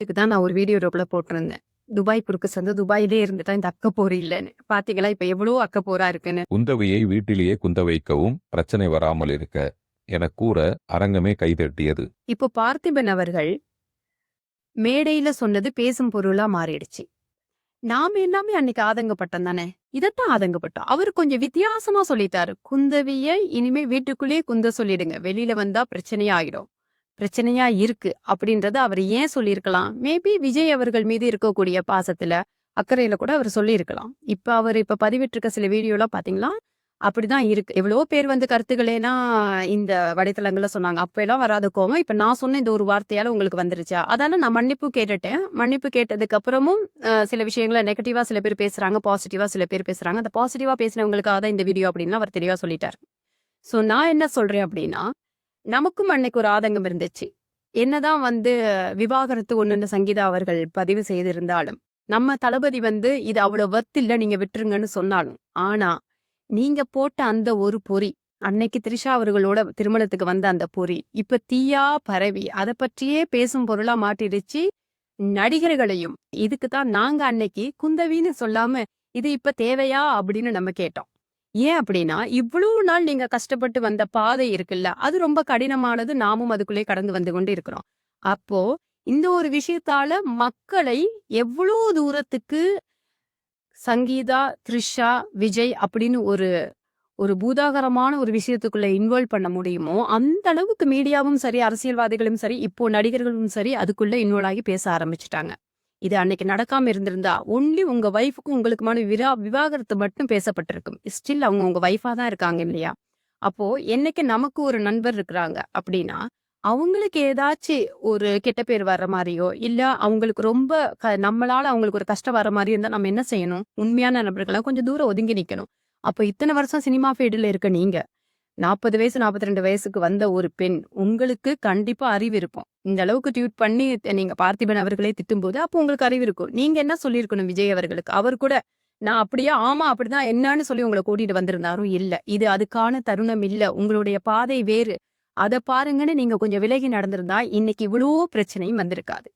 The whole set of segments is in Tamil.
இதுக்கு தான் நான் ஒரு வீடியோ ரோப்ல போட்டிருந்தேன். துபாய் குறுக்கு சந்து துபாயிலே இருந்துட்டா இந்த அக்கப்போர் இல்லன்னு. பாத்தீங்களா இப்ப எவ்வளோ அக்கப்போரா இருக்குன்னு. குந்தவையை வீட்டிலேயே குந்த வைக்கவும் பிரச்சனை வராமல் இருக்க என கூற அரங்கமே கைதட்டியது. இப்போ பார்த்திபன் அவர்கள் மேடையில சொன்னது பேசும் பொருளா மாறிடுச்சு. நாம எல்லாமே அன்னைக்கு ஆதங்கப்பட்டோம் தானே. இதத்தான் ஆதங்கப்பட்டோம். அவரு கொஞ்சம் வித்தியாசமா சொல்லிட்டாரு. குந்தவிய இனிமே வீட்டுக்குள்ளேயே குந்த சொல்லிடுங்க. வெளியில வந்தா பிரச்சனையா ஆகிடும். பிரச்சனையா இருக்கு அப்படின்றத அவர் ஏன் சொல்லியிருக்கலாம். மேபி விஜய் அவர்கள் மீது இருக்கக்கூடிய பாசத்துல அக்கறையில கூட அவர் சொல்லியிருக்கலாம். இப்ப பதிவிட்டிருக்க சில வீடியோலாம் பாத்தீங்களா அப்படிதான் இருக்கு. எவ்வளவோ பேர் வந்து கருத்துக்களேலாம் இந்த வலைத்தளங்கள்ல சொன்னாங்க. அப்ப எல்லாம் வராத கோவம் இப்ப நான் சொன்ன இந்த ஒரு வார்த்தையால உங்களுக்கு வந்துருச்சா? அதால நான் மன்னிப்பு கேட்டுட்டேன். மன்னிப்பு கேட்டதுக்கு அப்புறமும் சில விஷயங்கள நெகட்டிவா சில பேர் பேசுறாங்க, பாசிட்டிவா சில பேர் பேசுறாங்க. அந்த பாசிட்டிவா பேசினவங்களுக்காக தான் இந்த வீடியோ அப்படின்னு அவர் தெளிவா சொல்லிட்டாரு. சோ நான் என்ன சொல்றேன் அப்படின்னா, நமக்கும் அன்னைக்கு ஒரு ஆதங்கம் இருந்துச்சு. என்னதான் வந்து விவாகரத்து ஒண்ணுன்னு சங்கீதா அவர்கள் பதிவு செய்திருந்தாலும், நம்ம தளபதி வந்து இது அவ்வளவு வொர்த் இல்ல நீங்க விட்டுருங்கன்னு சொன்னாலும், ஆனா நீங்க போட்ட அந்த ஒரு பொறி, அன்னைக்கு திரிஷா அவர்களோட திருமணத்துக்கு வந்த அந்த பொறி, இப்ப தீயா பரவி அத பற்றியே பேசும் பொருளா மாட்டிடுச்சு நடிகர்களையும். இதுக்கு தான் நாங்க அன்னைக்கு குந்தவின்னு சொல்லாம, இது இப்ப தேவையா அப்படின்னு நம்ம கேட்டோம். ஏன் அப்படின்னா, இவ்வளவு நாள் நீங்க கஷ்டப்பட்டு வந்த பாதை இருக்குல்ல, அது ரொம்ப கடினமானது. நாமும் அதுக்குள்ளே கடந்து வந்து கொண்டு இருக்கிறோம். அப்போ இந்த ஒரு விஷயத்தால மக்களை எவ்வளோ தூரத்துக்கு சங்கீதா, த்ரிஷா, விஜய் அப்படின்னு ஒரு ஒரு பூதாகரமான ஒரு விஷயத்துக்குள்ள இன்வால்வ் பண்ண முடியுமோ, அந்த அளவுக்கு மீடியாவும் சரி, அரசியல்வாதிகளும் சரி, இப்போ நடிகர்களும் சரி, அதுக்குள்ள இன்வால்வ் ஆகி பேச ஆரம்பிச்சுட்டாங்க. இது அன்னைக்கு நடக்காம இருந்திருந்தா, ஒன்லி உங்க வைஃப்க்கும் உங்களுக்குமான விவாகரத்து மட்டும் பேசப்பட்டிருக்கும். ஸ்டில் அவங்க உங்க வைஃபா தான் இருக்காங்க இல்லையா? அப்போ என்னைக்கு நமக்கு ஒரு நண்பர் இருக்கிறாங்க அப்படின்னா, அவங்களுக்கு ஏதாச்சு ஒரு கெட்ட பேர் வர்ற மாரியோ, இல்ல அவங்களுக்கு ரொம்ப நம்மளால அவங்களுக்கு ஒரு கஷ்டம் வர மாரி இருந்தா நம்ம என்ன செய்யணும்? உண்மையான நபர்களா கொஞ்சம் தூரம் ஒதுங்கி நிக்கணும். அப்ப இத்தனை வருஷம் சினிமா ஃபீல்டுல இருக்க நீங்க, 40 வயசு, 42 வயசுக்கு வந்த ஒரு பெண், உங்களுக்கு கண்டிப்பா அறிவு இருக்கும். இந்த அளவுக்கு ட்வீட் பண்ணி நீங்க பார்த்திபன் அவர்களே திட்டும்போது, அப்போ உங்களுக்கு அறிவு இருக்கும். நீங்க என்ன சொல்லியிருக்கணும் விஜய் அவர்களுக்கு? அவர் கூட நான் அப்படியே ஆமா அப்படிதான் என்னன்னு சொல்லி உங்கள கூட்டிட்டு வந்திருந்தாரும் இல்ல. இது அதுக்கான தருணம் இல்ல. உங்களுடைய பாதை வேறு. அத பாருங்கன்னு நீங்க கொஞ்சம் விலகி நடந்திருந்தா, இன்னைக்கு இவ்வளோ பிரச்சனையும் வந்திருக்காது.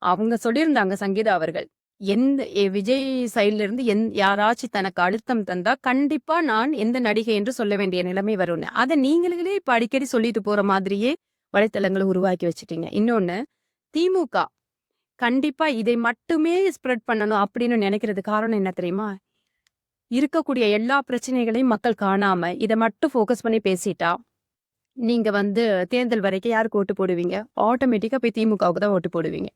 அவங்க சொல்லியிருந்தாங்க சங்கீதா அவர்கள். விஜய் சைட்ல இருந்து யாராச்சும் தனக்கு அழுத்தம் தந்தா, கண்டிப்பா நான் எந்த நடிகை என்று சொல்ல வேண்டிய நிலைமை வரும்னு. அத நீங்களே இப்ப அடிக்கடி சொல்லிட்டு போற மாதிரியே வலைத்தளங்களை உருவாக்கி வச்சுட்டீங்க. இன்னொன்னு, திமுக கண்டிப்பா இதை மட்டுமே ஸ்ப்ரெட் பண்ணணும் அப்படின்னு நினைக்கிறது காரணம் என்ன தெரியுமா? இருக்கக்கூடிய எல்லா பிரச்சனைகளையும் மக்கள் காணாம, இத மட்டும் ஃபோக்கஸ் பண்ணி பேசிட்டா, நீங்க வந்து தேர்தல் வரைக்கும் யாருக்கு ஓட்டு போடுவீங்க? ஆட்டோமேட்டிக்கா போய் திமுகவுக்கு தான் ஓட்டு போடுவீங்க.